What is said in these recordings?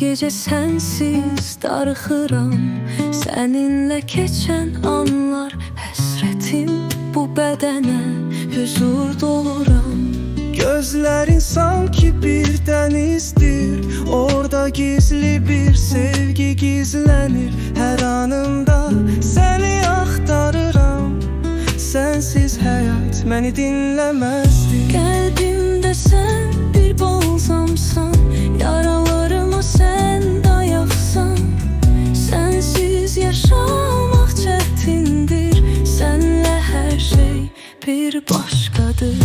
gece sensiz darıxıram. Seninle geçen anlar həsrətim bu bədənə huzur doluram. Gözlerin sanki bir denizdir, orada gizli bir sevgi gizlenir. Her anımda seni aktarıram. Sensiz hayat beni dinlemezdi. Qəlbimdə sən bir balzamsan, yaralarıma sən dayaqsan. Sensiz yaşamaq çətindir, sənlə hər şey bir başqadır.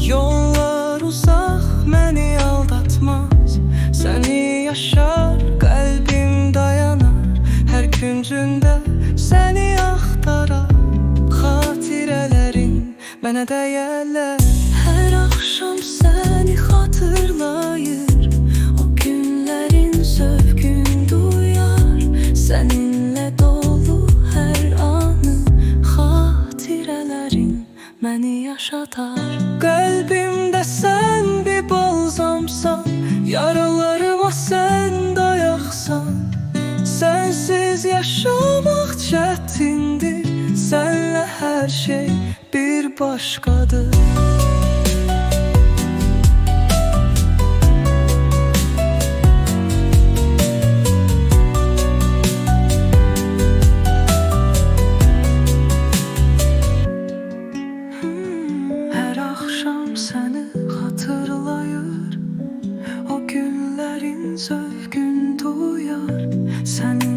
Yollar uzak beni aldatmaz, seni yaşar kalbim dayanar. Her küncünde seni aktarar, hatirelerin bana değerler. Hər axşam səni xatırlayır, o günlərin zövqün duyar. Səninlə dolu hər anı, xatirələrin məni yaşadar. Kalbimde sen bir balzamsan, yaralarıma sen dayaksan. Sensiz yaşamak çətindir, senle her şey bir başkadır. Hər axşam səni xatırlayır, o günlərin zövqün duyar. Sənin